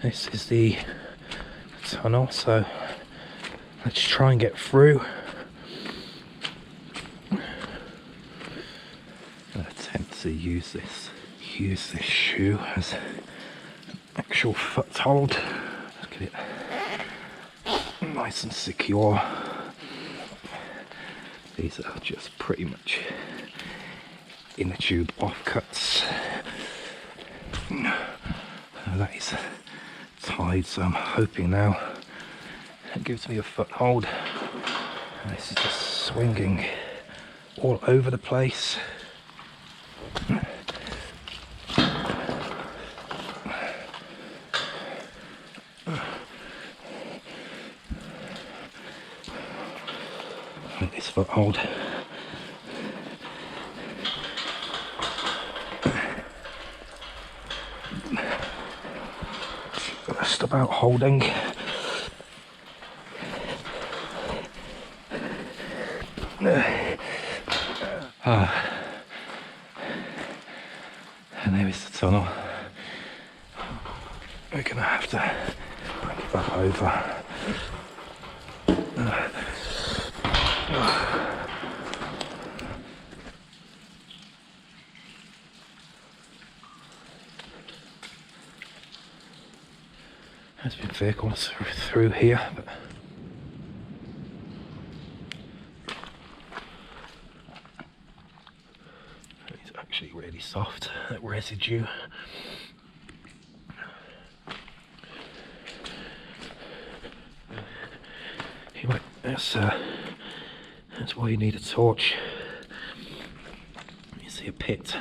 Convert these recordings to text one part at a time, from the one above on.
This is the tunnel, so let's try and get through. I'll attempt to use this shoe as an actual foothold. Let's get it nice and secure. These are just pretty much inner tube offcuts. That is tied, so I'm hoping now it gives me a foothold. This is just swinging all over the place. With this foothold. Just about holding. And there is the tunnel. We're going to have to bring it back over. There's been vehicles through here, but it's actually really soft, that residue. Anyway, that's why you need a torch. You see a pit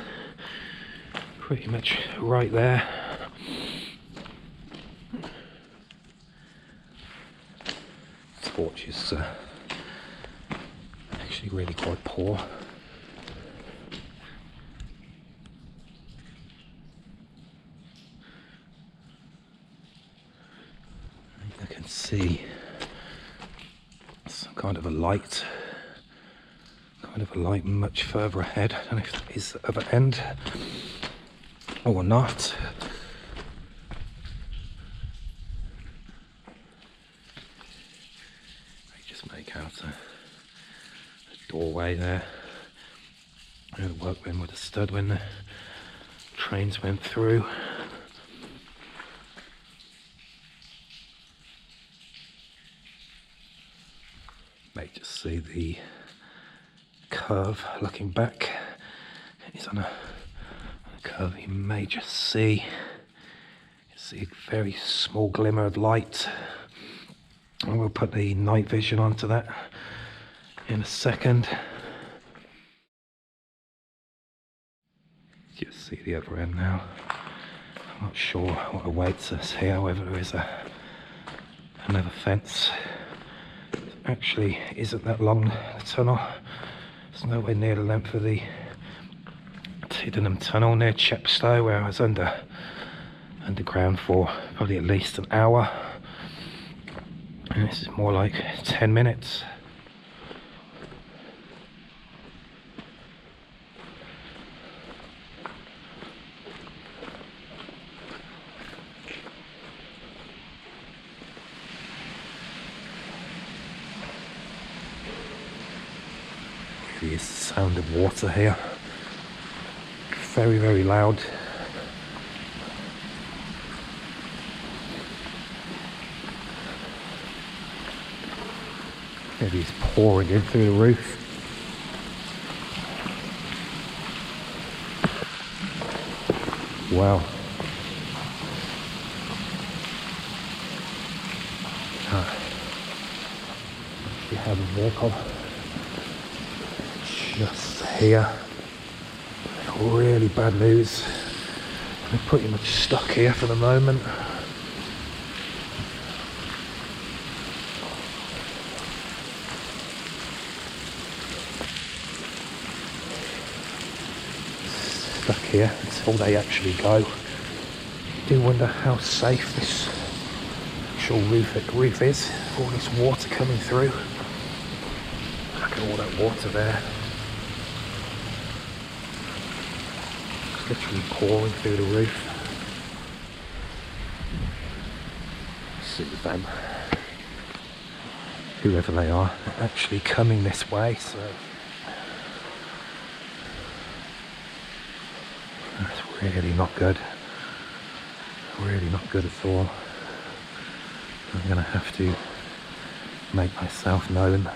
pretty much right there. Torch is actually really quite poor. I can see some kind of a light much further ahead. I don't know if that is the other end or not. Make out a doorway there. The workmen would have stood when the trains went through. May just see the curve looking back. It's on a curve you may just see. You see a very small glimmer of light. And we'll put the night vision onto that in a second. Just see the other end now. I'm not sure what awaits us here, whether there is another fence. It actually isn't that long, the tunnel. It's nowhere near the length of the Tiddenham Tunnel near Chepstow, where I was underground for probably at least an hour. And this is more like 10 minutes. Really is the sound of water here. Very, very loud. Maybe it's pouring in through the roof. Wow. We have a vehicle just here. Really bad news. We're pretty much stuck here for the moment. Stuck here until they actually go. I do wonder how safe this actual roof is. All this water coming through. Look at all that water there. It's literally pouring through the roof. see them, whoever they are, actually coming this way, so that's really not good. Really not good at all. I'm going to have to make myself known.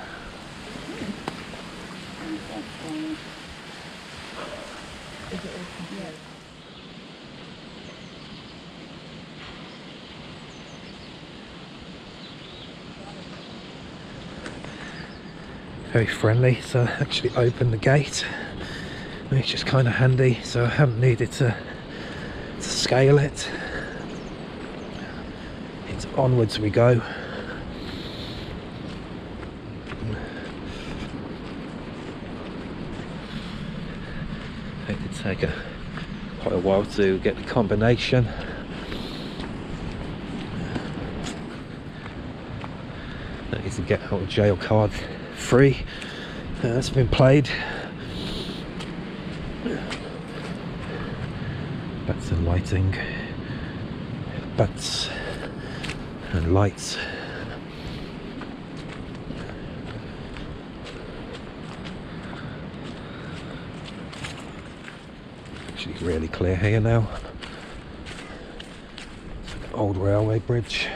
Very friendly, so I actually opened the gate, which is kind of handy, so I haven't needed to scale it. It's onwards we go. It did take quite a while to get the combination. That is a get out of jail card free. That's been played. Butts and lighting. Butts and lights. Actually really clear here now. It's like an old railway bridge.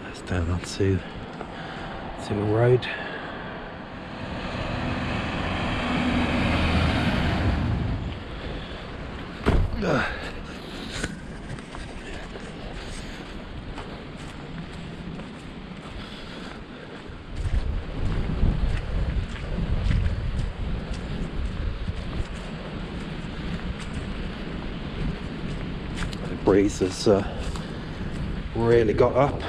That's down onto the road. The breeze has really got up.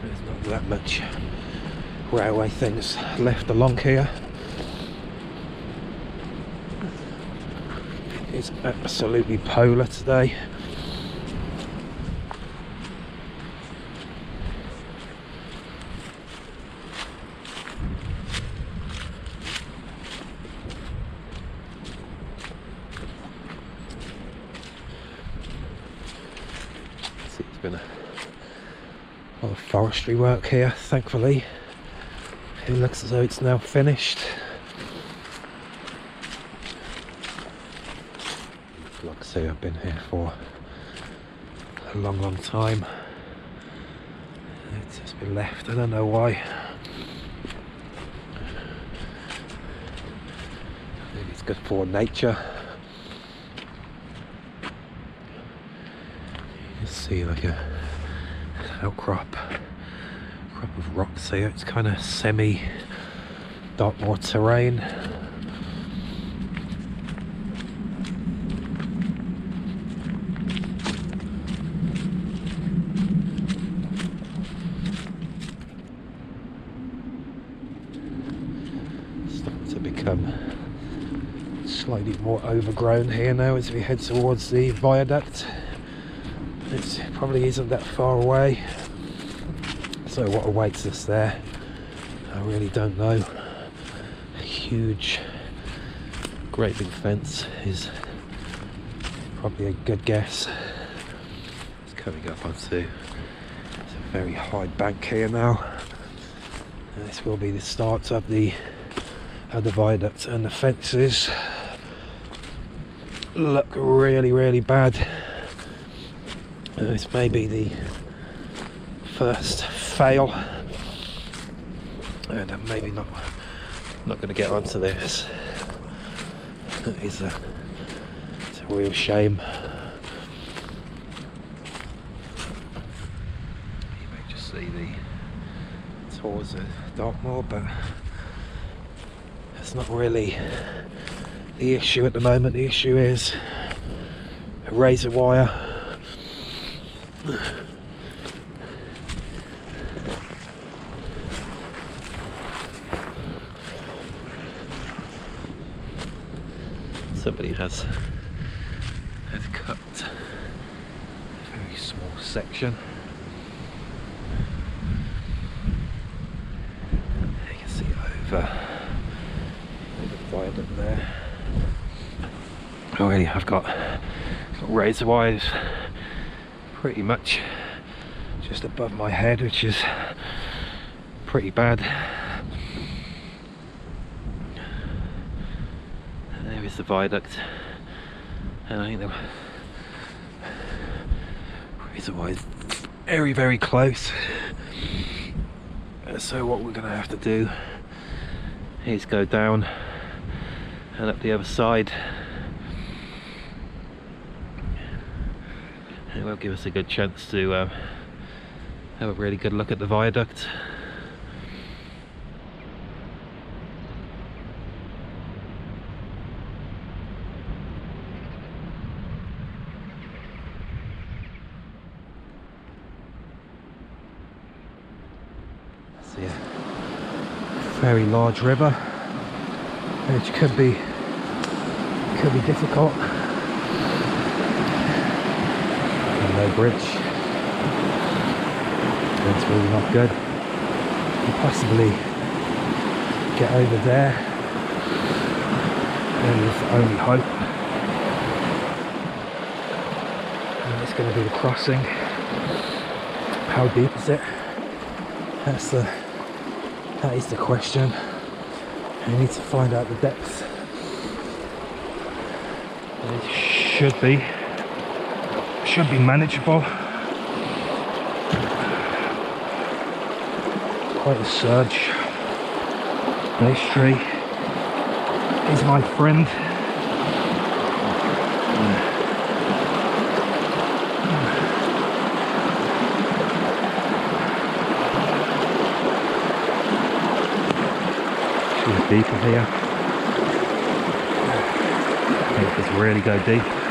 There's not that much railway things left along here. It's absolutely polar today. See, there's been a lot of forestry work here, thankfully. It looks as though it's now finished. Like I say, I've been here for a long time. It's just been left, I don't know why. Maybe it's good for nature. You can see like a outcrop of rocks here. It's kind of semi Dartmoor terrain. Starting to become slightly more overgrown here now as we head towards the viaduct. It probably isn't that far away. So what awaits us there, I really don't know. A huge, great big fence is probably a good guess. It's coming up onto a very high bank here now. And this will be the start of the viaduct, and the fences look really bad. This may be the first fail, and I'm maybe not going to get onto this. It's a real shame. You may just see the tours of Dartmoor, but that's not really the issue at the moment. The issue is a razor wire. Somebody has cut a very small section. viaduct there. Already I've got razor wires pretty much just above my head, which is pretty bad. And there is the viaduct, and I think the razor wires very, very close. So what we're going to have to do is go down and up the other side. It will give us a good chance to have a really good look at the viaduct. See a very large river, which could be difficult. No bridge. That's really not good. And possibly get over there, and it's the only hope. And it's going to be the crossing. How deep is it? That is the question. I need to find out the depth. It should be manageable. Quite a surge. This tree is my friend. Should be deeper here. Make this really go deep.